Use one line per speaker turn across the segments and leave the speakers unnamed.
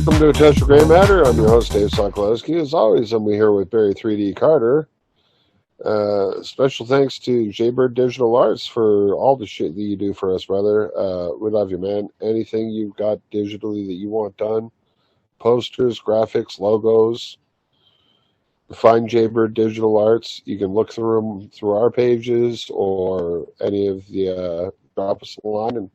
Welcome to Attach Gray Matter. I'm your host, Dave Sokolowski. As always, I'm here with Barry 3D Carter. Special thanks to Jaybird Digital Arts for all the shit that you do for us, brother. We love you, man. Anything you've got digitally that you want done, posters, graphics, logos, find Jaybird Digital Arts. You can look through them through our pages or any of the drop us a line, and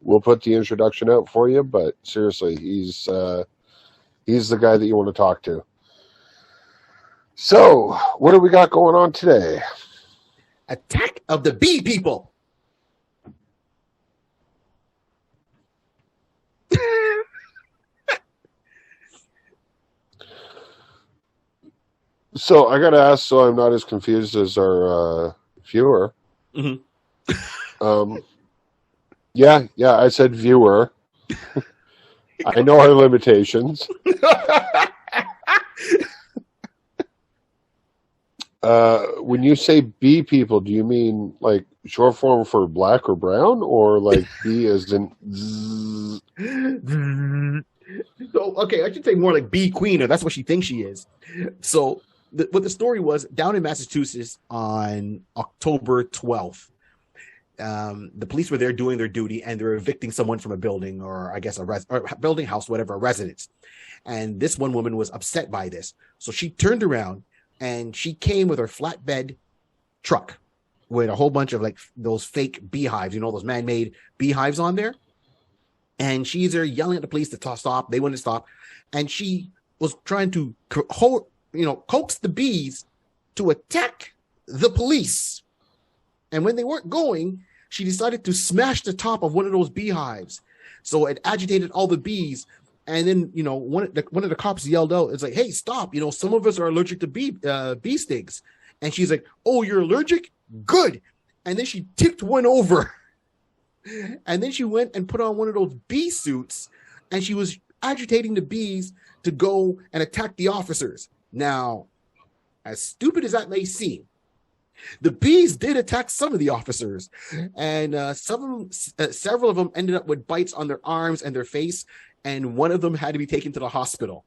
we'll put the introduction out for you. But seriously, he's the guy that you want to talk to. So, what do we got going on today?
Attack of the Bee People.
So, I got to ask, so I'm not as confused as our viewer.
Mm-hmm.
Yeah, I said viewer. I know our limitations. When you say bee people, do you mean like short form for black or brown, or like bee as in zzz?
So, okay, I should say more like bee queen, or that's what she thinks she is. So, what the story was, down in Massachusetts on October 12th, the police were there doing their duty, and they're evicting someone from a building, or I guess or building, house, whatever, a residence. And this one woman was upset by this. So she turned around and she came with her flatbed truck with a whole bunch of like those fake beehives, those man-made beehives on there. And she's there yelling at the police to stop. They wouldn't stop. And she was trying to, coax the bees to attack the police. And when they weren't going, she decided to smash the top of one of those beehives. So it agitated all the bees. And then, one of the cops yelled out, it's like, hey, stop. Some of us are allergic to bee stings. And she's like, oh, you're allergic? Good. And then she tipped one over. And then she went and put on one of those bee suits. And she was agitating the bees to go and attack the officers. Now, as stupid as that may seem, the bees did attack some of the officers, and several of them ended up with bites on their arms and their face, and one of them had to be taken to the hospital.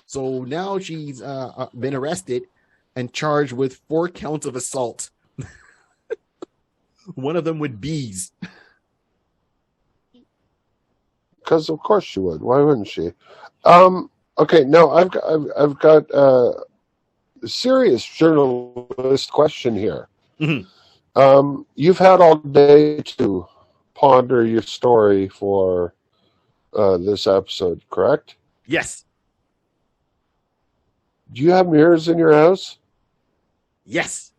So now she's been arrested and charged with 4 counts of assault. One of them with bees.
Because of course she would. Why wouldn't she? Okay, no, I've got a serious journalist question here.
Mm-hmm.
You've had all day to ponder your story for this episode, correct?
Yes.
Do you have mirrors in your house?
Yes.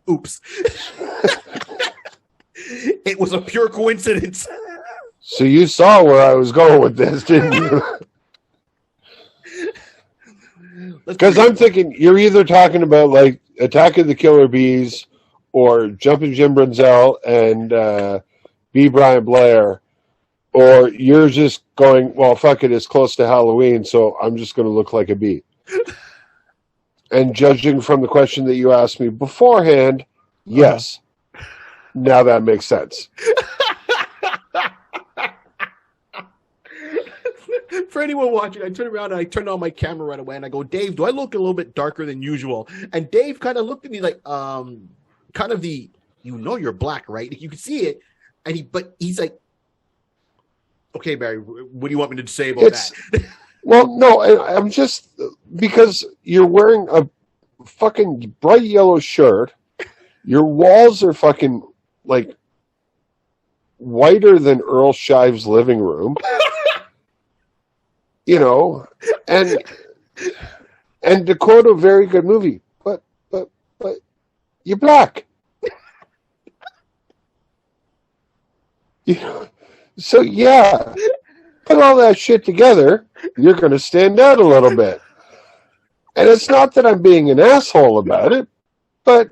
Oops. It was a pure coincidence.
So you saw where I was going with this, didn't you? Because I'm thinking you're either talking about like Attack of the Killer Bees or Jumpin' Jim Brunzell and B. Brian Blair, or you're just going, well, fuck it, it's close to Halloween, so I'm just going to look like a bee. And judging from the question that you asked me beforehand, yes. Now that makes sense.
For anyone watching, I turned around and I turned on my camera right away and I go, Dave, do I look a little bit darker than usual? And Dave kind of looked at me like, kind of the, you're black, right? You can see it. And he's like, okay, Barry, what do you want me to say about that?
Well, no, I'm just, because you're wearing a fucking bright yellow shirt, your walls are fucking, like, whiter than Earl Shive's living room, and to quote a very good movie, but, you're black. So, yeah, put all that shit together, you're going to stand out a little bit. And it's not that I'm being an asshole about it, but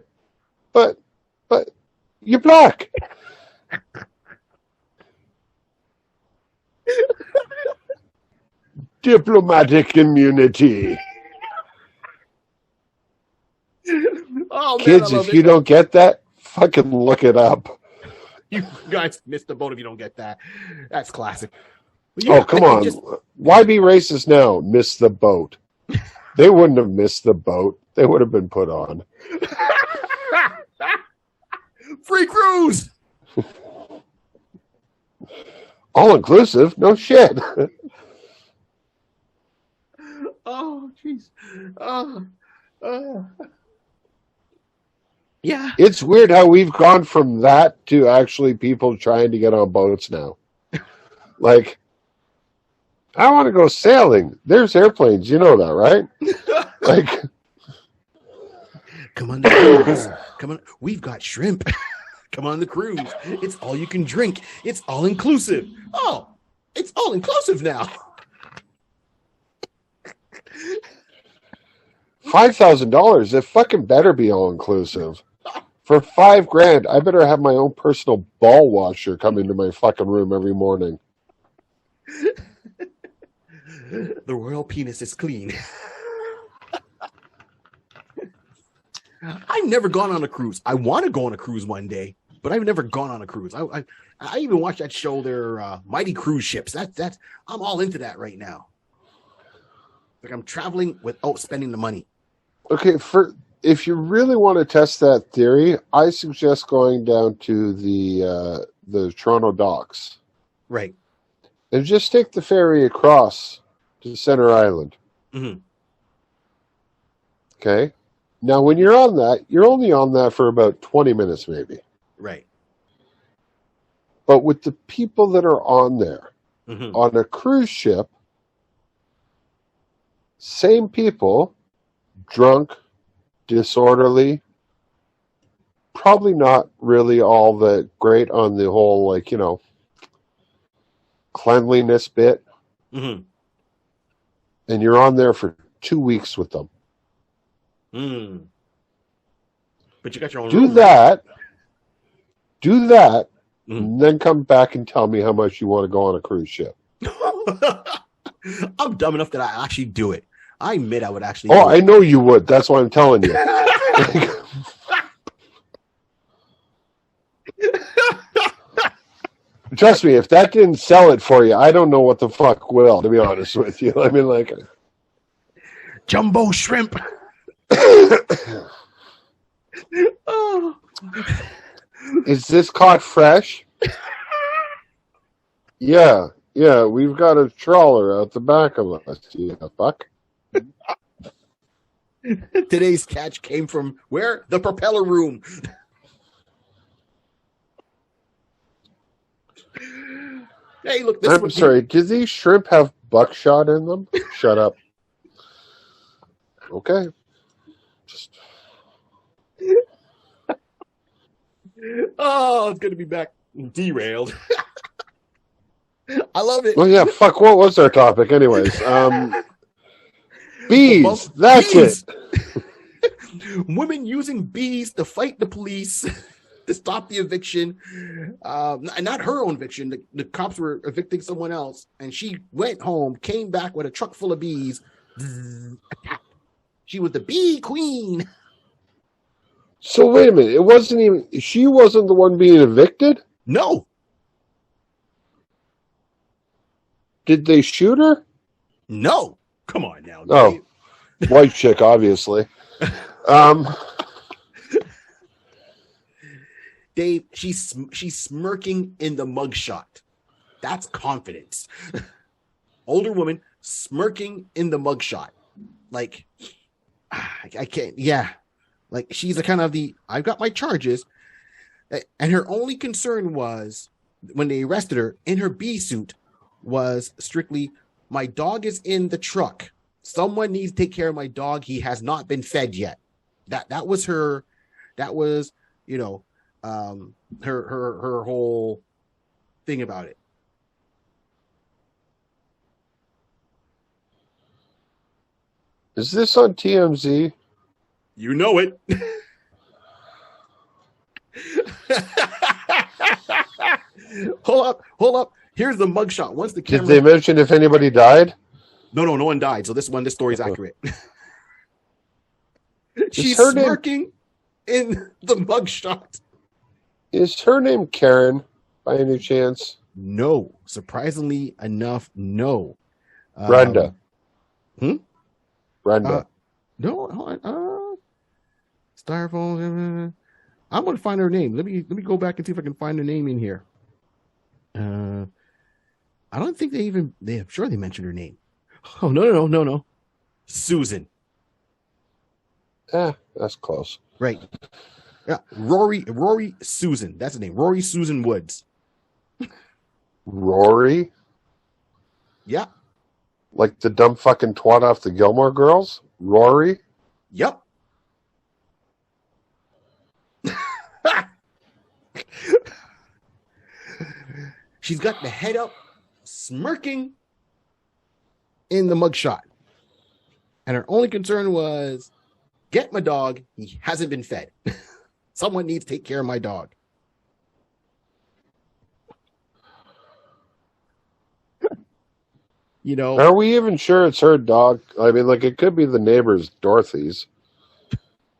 you're black. Diplomatic immunity.
Oh man, I
Kids,
love
if you
it.
don't get that, fucking look it up.
You guys missed the boat if you don't get that. That's classic. But
Oh,
yeah,
come
I
on.
just
Why be racist now? Miss the boat. They wouldn't have missed the boat. They would have been put on.
free cruise.
All inclusive? No shit.
Oh, jeez. Yeah.
It's weird how we've gone from that to actually people trying to get on boats now. Like, I want to go sailing. There's airplanes. You know that, right? Like,
Come on the cruise. Come on. We've got shrimp. Come on the cruise. It's all you can drink. It's all inclusive. Oh, it's all inclusive now.
$5,000. It fucking better be all inclusive. For $5,000, I better have my own personal ball washer come into my fucking room every morning.
The royal penis is clean. I've never gone on a cruise. I want to go on a cruise one day, but I've never gone on a cruise. I even watched that show, their Mighty Cruise Ships. That's I'm all into that right now. Like I'm traveling without spending the money.
Okay, if you really want to test that theory, I suggest going down to the Toronto docks.
Right.
And just take the ferry across to Center Island.
Mm-hmm.
Okay? Now, when you're on that, you're only on that for about 20 minutes, maybe.
Right.
But with the people that are on there,
Mm-hmm.
on a cruise ship, same people, drunk, disorderly, probably not really all that great on the whole, like, you know, cleanliness bit.
Mm-hmm.
And you're on there for 2 weeks with them.
Mm. But you got your own
Do
room,
that,
Mhm.
and then come back and tell me how much you want to go on a cruise ship.
Right? I'm dumb enough that I actually do it. I admit I would actually
Oh,
do
I
it.
know you would. That's why I'm telling you. Trust me, if that didn't sell it for you, I don't know what the fuck will, to be honest with you. I mean, like,
Jumbo shrimp. Oh.
is this caught fresh? Yeah, we've got a trawler out the back of us. You fuck.
Today's catch came from where? The propeller room. Hey, look, this
I'm sorry, do these shrimp have buckshot in them? Shut up. Okay. Just...
Oh, it's good to be back. Derailed. I love it.
Well, yeah, fuck, what was our topic anyways? Bees, that's
Bees.
it.
Women using bees to fight the police to stop the eviction. Not her own eviction. The cops were evicting someone else, and she went home, came back with a truck full of bees. Attacked. She was the bee queen.
So wait a minute, she wasn't the one being evicted?
No.
Did they shoot her?
No. Come on now.
Oh, white chick, obviously.
Dave, she's smirking in the mugshot. That's confidence. Older woman smirking in the mugshot. Like, I can't, yeah. Like, she's a kind of I've got my charges. And her only concern was, when they arrested her, in her bee suit, was strictly, my dog is in the truck. Someone needs to take care of my dog. He has not been fed yet. That was her, you know, her whole thing about it.
Is this on TMZ?
You know it. Hold up. Here's the mugshot. Once the camera.
Did they mention if anybody died?
No one died. So this story is accurate. She's
her name-
smirking in the mugshot.
Is her name Karen by any chance?
No, surprisingly enough, no.
Brenda.
Hmm?
Brenda.
No, hold on. Styrofoam. I'm gonna find her name. Let me go back and see if I can find her name in here. I don't think I'm sure they mentioned her name. Oh, no. Susan.
That's close.
Right. Yeah. Rory Susan. That's the name. Rory Susan Woods.
Rory?
Yeah.
Like the dumb fucking twat off the Gilmore Girls? Rory?
Yep. She's got the head up, smirking in the mugshot. And her only concern was, get my dog. He hasn't been fed. Someone needs to take care of my dog. You know,
are we even sure it's her dog? I mean, like, it could be the neighbor's Dorothy's.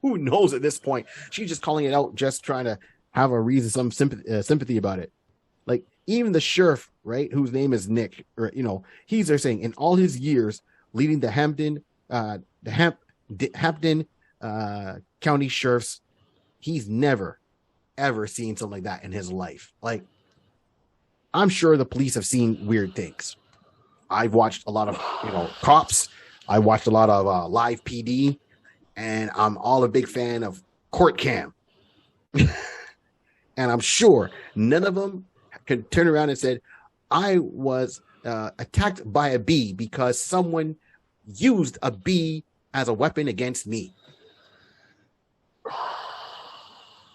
Who knows at this point? She's just calling it out, just trying to have a reason, some sympathy about it. Like, even the sheriff, right, whose name is Nick, or, you know, he's there saying in all his years leading the Hampden County sheriffs, he's never, ever seen something like that in his life. Like, I'm sure the police have seen weird things. I've watched a lot of, cops. I watched a lot of live PD, and I'm all a big fan of court cam. And I'm sure none of them can turn around and said, I was attacked by a bee because someone used a bee as a weapon against me.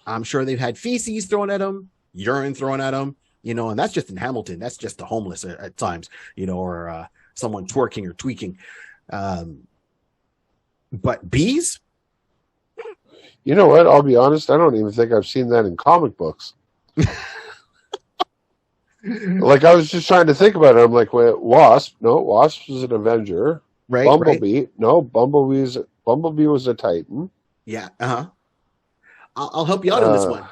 I'm sure they've had feces thrown at them, urine thrown at them, and that's just in Hamilton. That's just the homeless at times, or someone twerking or tweaking. But bees?
You know what? I'll be honest. I don't even think I've seen that in comic books. Like, I was just trying to think about it. I'm like, wait, Wasp? No, Wasp was an Avenger.
Right.
Bumblebee?
Right.
No, Bumblebee was a Titan.
Yeah. I'll help you out on this one.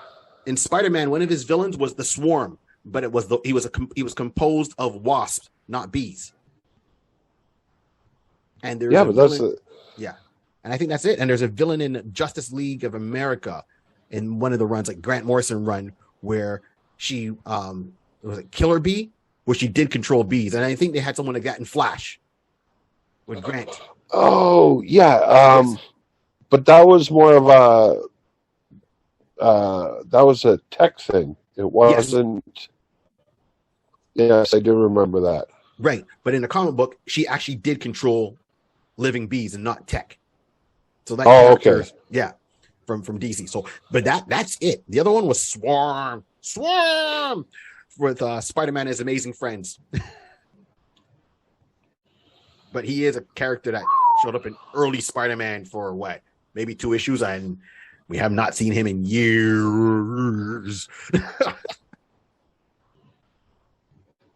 In Spider-Man, one of his villains was the Swarm, but he was composed of wasps, not bees. And there's and I think that's it. And there's a villain in Justice League of America in one of the runs, like Grant Morrison run, where she was a Killer Bee, where she did control bees. And I think they had someone like that in Flash with Grant.
Oh yeah, but that was more of that was a tech thing. It wasn't. Yes, I do remember that.
Right, but in the comic book, she actually did control living bees and not tech. So that character,
okay.
Yeah, from DC. So, but that's it. The other one was Swarm with Spider-Man as Amazing Friends. But he is a character that showed up in early Spider-Man for what, maybe 2 issues, and we have not seen him in years.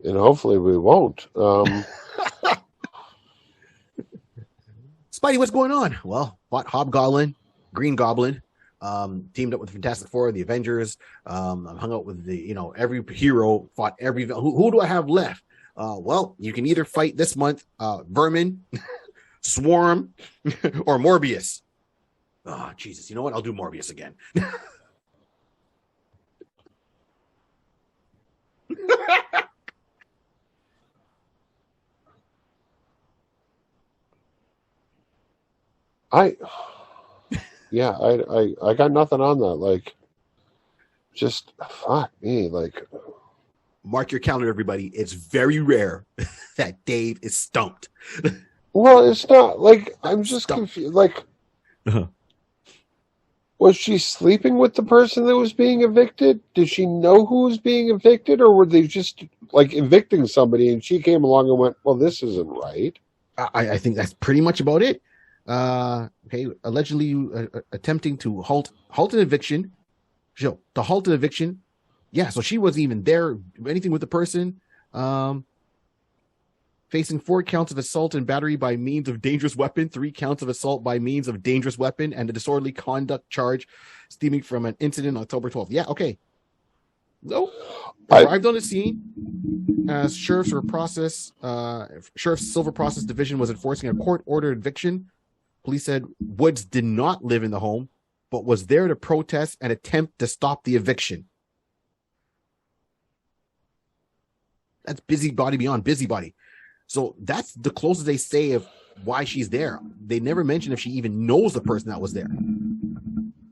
And hopefully we won't.
Spidey, what's going on? Well, fought Hobgoblin, Green Goblin, teamed up with the Fantastic Four, the Avengers, hung out with the, every hero, fought every, who do I have left? Well, you can either fight this month, Vermin, Swarm, or Morbius. Oh, Jesus. You know what? I'll do Morbius again.
I got nothing on that. Like, just fuck me. Like,
mark your calendar, everybody. It's very rare that Dave is stumped.
Well, it's not like I'm just confused. Like, was she sleeping with the person that was being evicted? Did she know who was being evicted, or were they just like evicting somebody and she came along and went, "Well, this isn't right"?
I think that's pretty much about it. Okay, allegedly attempting to halt an eviction. To halt an eviction. Yeah, so she wasn't even there, anything with the person. facing 4 counts of assault and battery by means of dangerous weapon, 3 counts of assault by means of dangerous weapon, and a disorderly conduct charge stemming from an incident on October 12th. Yeah, okay. So, arrived on the scene as Sheriff's Silver Process Division was enforcing a court-ordered eviction. Police said Woods did not live in the home, but was there to protest and attempt to stop the eviction. That's busybody beyond busybody. So that's the closest they say of why she's there. They never mention if she even knows the person that was there.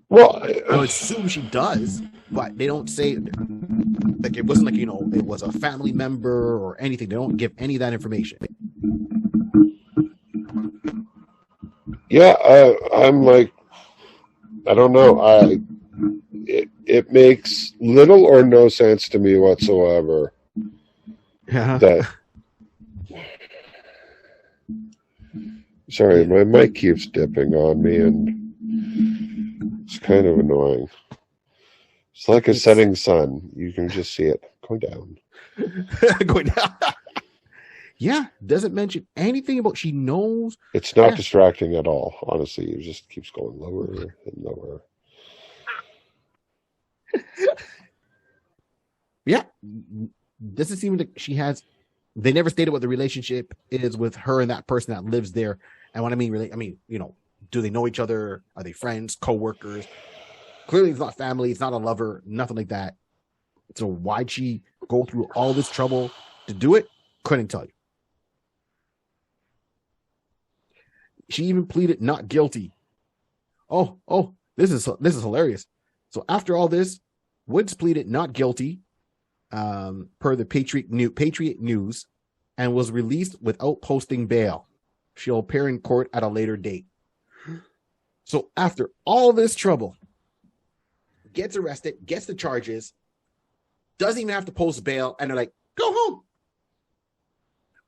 Well,
I would assume she does, but they don't say, like, it wasn't like, you know, it was a family member or anything. They don't give any of that information.
Yeah, I'm like, I don't know. It makes little or no sense to me whatsoever.
Yeah.
That. Sorry, my mic keeps dipping on me, and it's kind of annoying. It's like a setting sun. You can just see it going down.
Going down. Yeah, doesn't mention anything about she knows.
It's not distracting at all, honestly. It just keeps going lower and lower.
Yeah, doesn't seem like she has. They never stated what the relationship is with her and that person that lives there. And what I mean, really, I mean, you know, do they know each other? Are they friends, co-workers? Clearly, it's not family. It's not a lover. Nothing like that. So why'd she go through all this trouble to do it? Couldn't tell you. She even pleaded not guilty. Oh, this is hilarious. So after all this, Woods pleaded not guilty, per the Patriot News, and was released without posting bail. She'll appear in court at a later date. So after all this trouble, gets arrested, gets the charges, doesn't even have to post bail, and they're like, go home.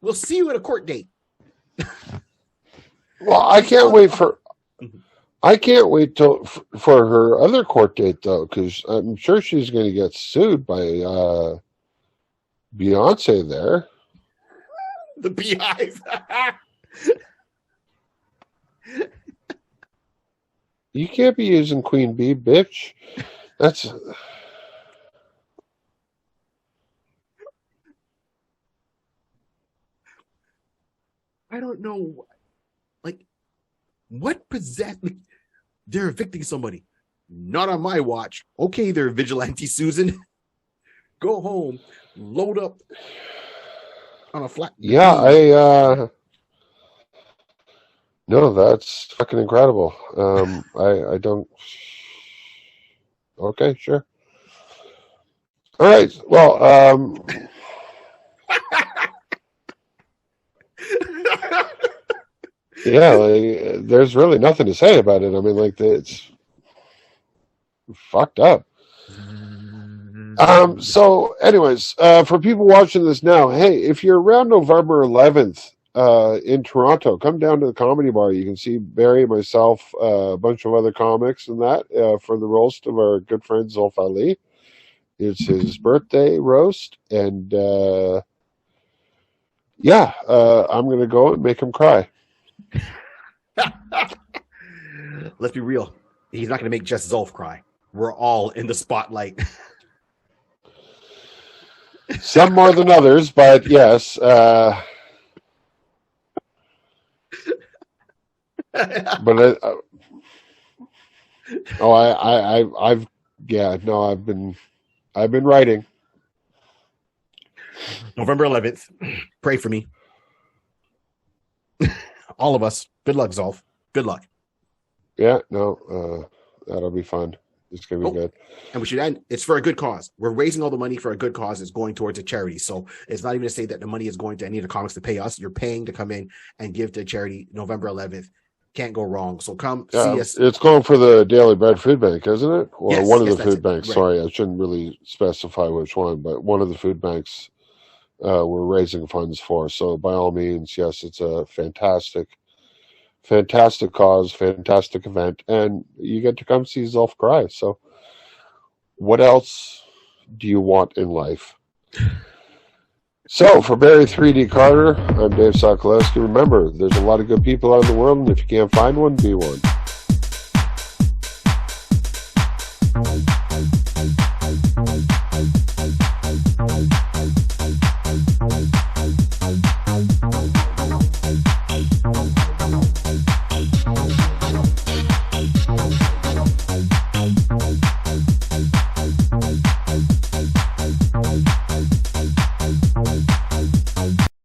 We'll see you at a court date.
Well, I can't wait for her other court date, though, because I'm sure she's going to get sued by Beyonce there.
The beehive.
You can't be using Queen Bee, bitch. That's...
I don't know. Like, what possessed... Like, they're evicting somebody. Not on my watch. Okay, they're vigilante, Susan. Go home. Load up on a flat.
Yeah, no, that's fucking incredible. I don't... Okay, sure. All right, well, yeah, like, there's really nothing to say about it. I mean, like, it's fucked up. So, anyways, for people watching this now, hey, if you're around November 11th in Toronto, come down to the Comedy Bar. You can see Barry, myself, a bunch of other comics and that for the roast of our good friend Zulf Ali. It's his birthday roast, and yeah, I'm going to go and make him cry.
Let's be real. He's not going to make just Zulf cry. We're all in the spotlight.
Some more than others, but yes. But I've been writing.
November 11th. Pray for me. All of us. Good luck, Zulf. Good luck.
Yeah, no, that'll be fun. It's going to be good.
And we should end. It's for a good cause. We're raising all the money for a good cause. It's going towards a charity. So it's not even to say that the money is going to any of the comics to pay us. You're paying to come in and give to a charity November 11th. Can't go wrong. So come see us. It's
going for the Daily Bread Food Bank, isn't it? Or
yes,
one of the food banks.
Right.
Sorry, I shouldn't really specify which one, but one of the food banks we're raising funds for. So by all means, yes, it's a fantastic cause, fantastic event, and you get to come see Zulf cry. So what else do you want in life? So, for Barry 3D Carter, I'm Dave Sokolowski. Remember, there's a lot of good people out in the world, and if you can't find one, be one.